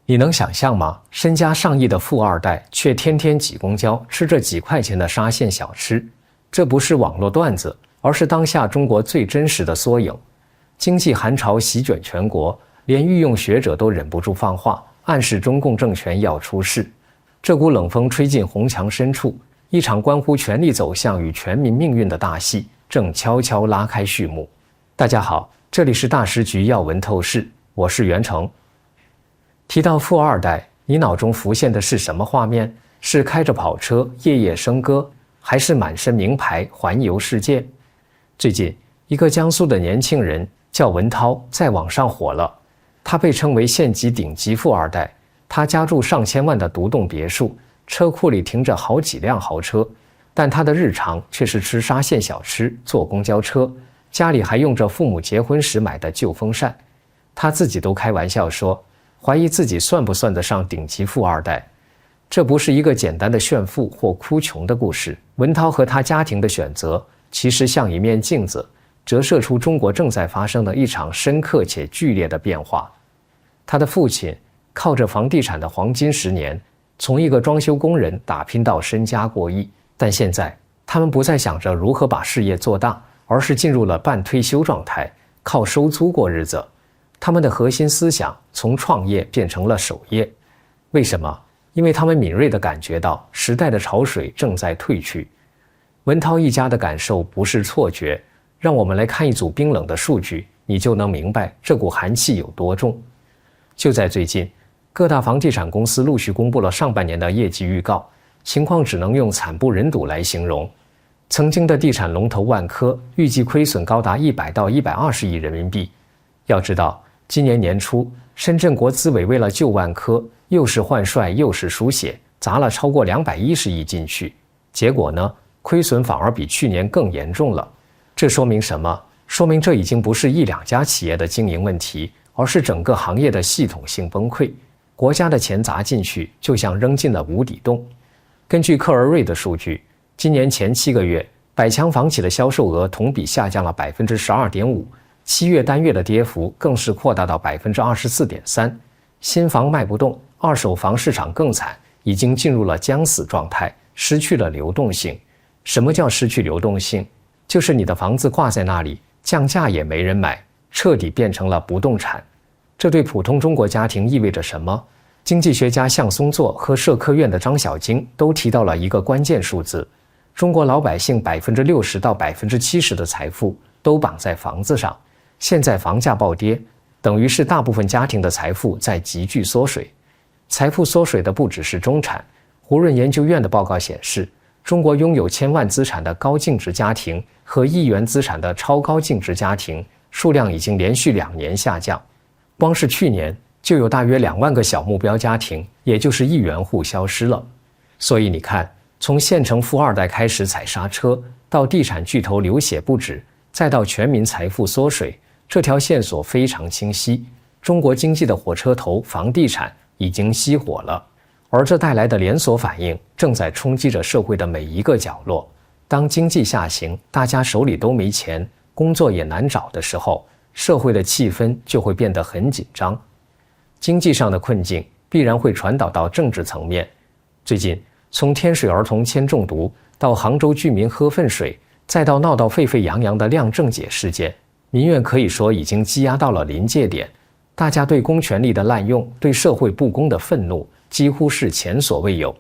你能想象吗？身家上亿的富二代却天天挤公交，吃着几块钱的沙县小吃。这不是网络段子，而是当下中国最真实的缩影。经济寒潮席卷全国，连御用学者都忍不住放话，暗示中共政权要出事。这股冷风吹进红墙深处，一场关乎权力走向与全民命运的大戏正悄悄拉开序幕。大家好，这里是大师局要闻透视，我是袁成。提到富二代，你脑中浮现的是什么画面？是开着跑车夜夜笙歌，还是满身名牌环游世界？最近，一个江苏的年轻人叫文涛，在网上火了。他被称为县级顶级富二代，他家住上千万的独栋别墅，车库里停着好几辆豪车，但他的日常却是吃沙县小吃，坐公交车，家里还用着父母结婚时买的旧风扇。他自己都开玩笑说，怀疑自己算不算得上顶级富二代。这不是一个简单的炫富或哭穷的故事，文涛和他家庭的选择其实像一面镜子，折射出中国正在发生的一场深刻且剧烈的变化。他的父亲靠着房地产的黄金10年，从一个装修工人打拼到身家过亿，但现在他们不再想着如何把事业做大，而是进入了半退休状态，靠收租过日子。他们的核心思想从创业变成了守业。为什么？因为他们敏锐地感觉到时代的潮水正在退去。文涛一家的感受不是错觉，让我们来看一组冰冷的数据，你就能明白这股寒气有多重。就在最近，各大房地产公司陆续公布了上半年的业绩预告，情况只能用惨不忍睹来形容。曾经的地产龙头万科预计亏损高达100到120亿人民币。要知道，今年年初，深圳国资委为了救万科，又是换帅又是输血，砸了超过210亿进去。结果呢，亏损反而比去年更严重了。这说明什么？说明这已经不是一两家企业的经营问题，而是整个行业的系统性崩溃。国家的钱砸进去，就像扔进了无底洞。根据克而瑞的数据，今年前7个月，百强房企的销售额同比下降了 12.5%，7月单月的跌幅更是扩大到 24.3%。新房卖不动，二手房市场更惨，已经进入了将死状态，失去了流动性。什么叫失去流动性？就是你的房子挂在那里，降价也没人买，彻底变成了不动产。这对普通中国家庭意味着什么？经济学家向松作和社科院的张小晶都提到了一个关键数字：中国老百姓60%到70%的财富都绑在房子上。现在房价暴跌，等于是大部分家庭的财富在急剧缩水。财富缩水的不只是中产，胡润研究院的报告显示，中国拥有1000万资产的高净值家庭和1亿元资产的超高净值家庭数量已经连续2年下降。光是去年就有大约2万个小目标家庭，也就是1元户消失了。所以你看，从县城富二代开始踩刹车，到地产巨头流血不止，再到全民财富缩水，这条线索非常清晰。中国经济的火车头房地产已经熄火了，而这带来的连锁反应正在冲击着社会的每一个角落。当经济下行，大家手里都没钱，工作也难找的时候，社会的气氛就会变得很紧张。经济上的困境必然会传导到政治层面。最近，从天水儿童铅中毒到杭州居民喝粪水，再到闹到沸沸扬扬的亮正解事件，民怨可以说已经积压到了临界点。大家对公权力的滥用，对社会不公的愤怒，几乎是前所未有。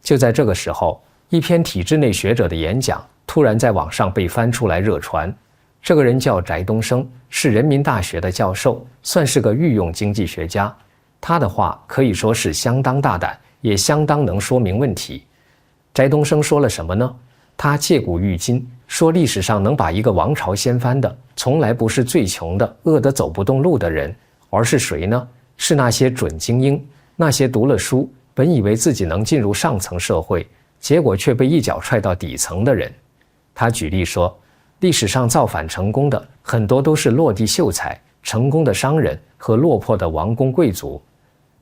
就在这个时候，一篇体制内学者的演讲突然在网上被翻出来热传。这个人叫翟东升，是人民大学的教授，算是个御用经济学家。他的话可以说是相当大胆，也相当能说明问题。翟东升说了什么呢？他借古喻今，说历史上能把一个王朝掀翻的，从来不是最穷的、饿得走不动路的人，而是谁呢？是那些准精英，那些读了书，本以为自己能进入上层社会，结果却被一脚踹到底层的人。他举例说，历史上造反成功的很多都是落地秀才、成功的商人和落魄的王公贵族。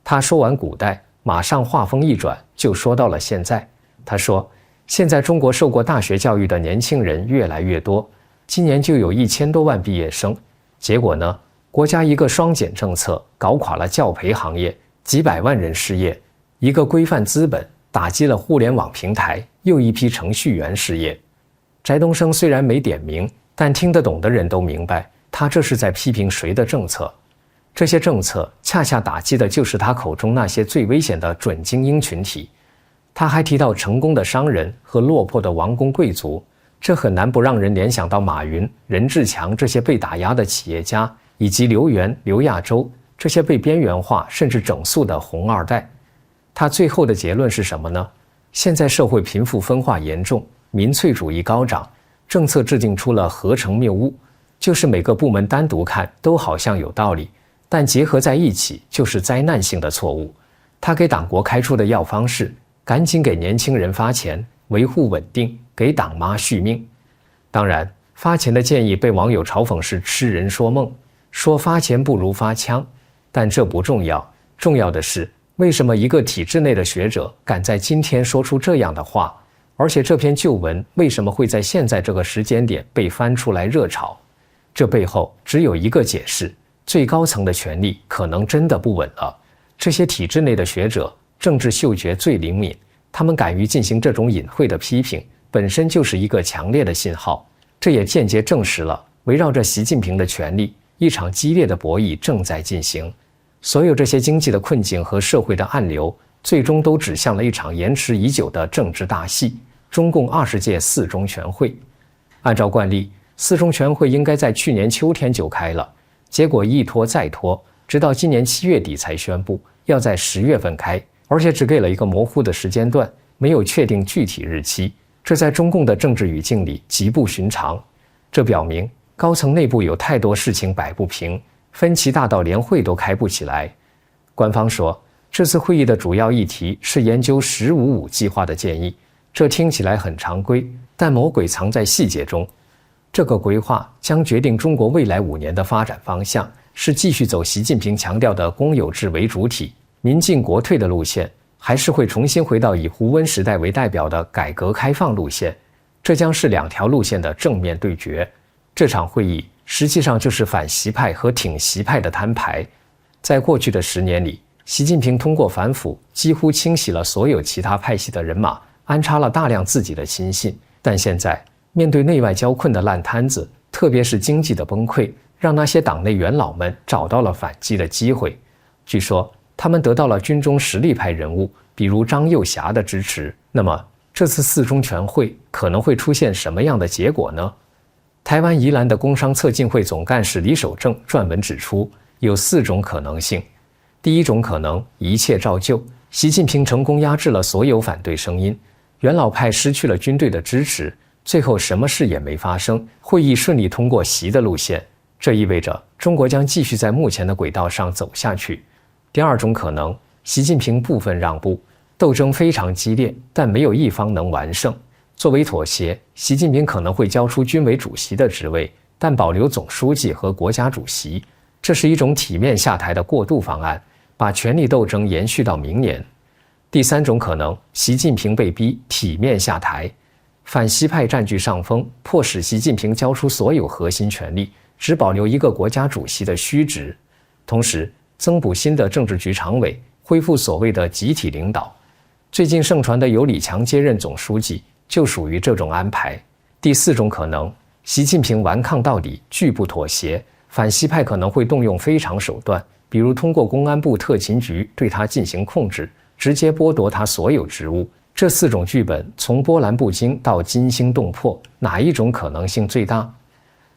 他说完古代，马上话锋一转，就说到了现在。他说，现在中国受过大学教育的年轻人越来越多，今年就有1000多万毕业生。结果呢，国家一个双减政策搞垮了教培行业，几百万人失业，一个规范资本打击了互联网平台，又一批程序员失业。翟东升虽然没点名，但听得懂的人都明白，他这是在批评谁的政策。这些政策恰恰打击的就是他口中那些最危险的准精英群体。他还提到成功的商人和落魄的王公贵族，这很难不让人联想到马云、任志强这些被打压的企业家，以及刘源、刘亚洲这些被边缘化甚至整肃的红二代。他最后的结论是什么呢？现在社会贫富分化严重，民粹主义高涨，政策制定出了合成谬误，就是每个部门单独看都好像有道理，但结合在一起就是灾难性的错误。他给党国开出的药方是赶紧给年轻人发钱，维护稳定，给党妈续命。当然，发钱的建议被网友嘲讽是痴人说梦，说发钱不如发枪，但这不重要，重要的是为什么一个体制内的学者敢在今天说出这样的话，而且这篇旧文为什么会在现在这个时间点被翻出来热炒？这背后只有一个解释，最高层的权力可能真的不稳了。这些体制内的学者政治嗅觉最灵敏，他们敢于进行这种隐晦的批评，本身就是一个强烈的信号。这也间接证实了围绕着习近平的权力，一场激烈的博弈正在进行。所有这些经济的困境和社会的暗流，最终都指向了一场延迟已久的政治大戏——中共20届四中全会。按照惯例，四中全会应该在去年秋天就开了，结果一拖再拖，直到今年7月底才宣布要在10月份开，而且只给了一个模糊的时间段，没有确定具体日期。这在中共的政治语境里极不寻常，这表明高层内部有太多事情摆不平，分歧大到连会都开不起来。官方说，这次会议的主要议题是研究“1055”计划的建议，这听起来很常规，但魔鬼藏在细节中。这个规划将决定中国未来5年的发展方向，是继续走习近平强调的公有制为主体、民进国退的路线，还是会重新回到以胡温时代为代表的改革开放路线。这将是2条路线的正面对决。这场会议实际上就是反习派和挺习派的摊牌。在过去的10年里，习近平通过反腐几乎清洗了所有其他派系的人马，安插了大量自己的亲信。但现在面对内外交困的烂摊子，特别是经济的崩溃，让那些党内元老们找到了反击的机会。据说他们得到了军中实力派人物，比如张又侠的支持。那么这次四中全会可能会出现什么样的结果呢？台湾宜兰的工商策进会总干事李守正撰文指出，有4种可能性。第一种可能，一切照旧，习近平成功压制了所有反对声音，元老派失去了军队的支持，最后什么事也没发生，会议顺利通过习的路线。这意味着中国将继续在目前的轨道上走下去。第二种可能，习近平部分让步，斗争非常激烈，但没有一方能完胜。作为妥协，习近平可能会交出军委主席的职位，但保留总书记和国家主席。这是一种体面下台的过渡方案，把权力斗争延续到明年。第三种可能，习近平被逼体面下台，反习派占据上风，迫使习近平交出所有核心权力，只保留一个国家主席的虚职，同时增补新的政治局常委，恢复所谓的集体领导。最近盛传的由李强接任总书记，就属于这种安排。第四种可能，习近平顽抗到底，拒不妥协，反习派可能会动用非常手段，比如通过公安部特勤局对他进行控制，直接剥夺他所有职务。这4种剧本从波澜不惊到惊心动魄，哪一种可能性最大？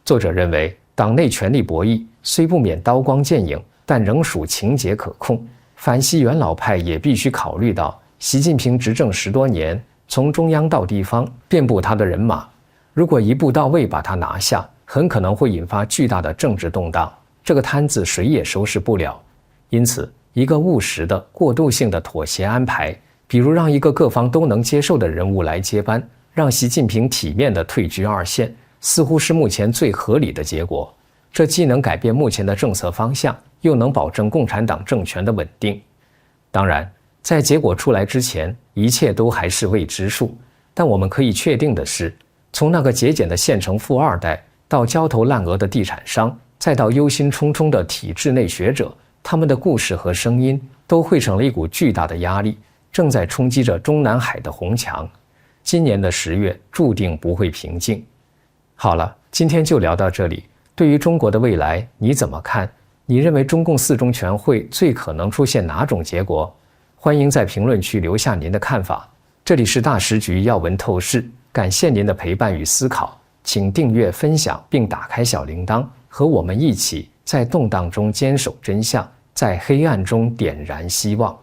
作者认为，党内权力博弈虽不免刀光剑影，但仍属情节可控。反习元老派也必须考虑到，习近平执政10多年，从中央到地方遍布他的人马，如果一步到位把他拿下，很可能会引发巨大的政治动荡，这个摊子谁也收拾不了。因此，一个务实的过渡性的妥协安排，比如让一个各方都能接受的人物来接班，让习近平体面地退居2线，似乎是目前最合理的结果。这既能改变目前的政策方向，又能保证共产党政权的稳定。当然，在结果出来之前，一切都还是未知数。但我们可以确定的是，从那个节俭的县城富二代，到焦头烂额的地产商，再到忧心忡忡的体制内学者，他们的故事和声音都汇成了一股巨大的压力，正在冲击着中南海的红墙。今年的10月注定不会平静。好了，今天就聊到这里。对于中国的未来，你怎么看？你认为中共4中全会最可能出现哪种结果？欢迎在评论区留下您的看法。这里是大时局要闻透视，感谢您的陪伴与思考，请订阅、分享并打开小铃铛，和我们一起在动荡中坚守真相，在黑暗中点燃希望。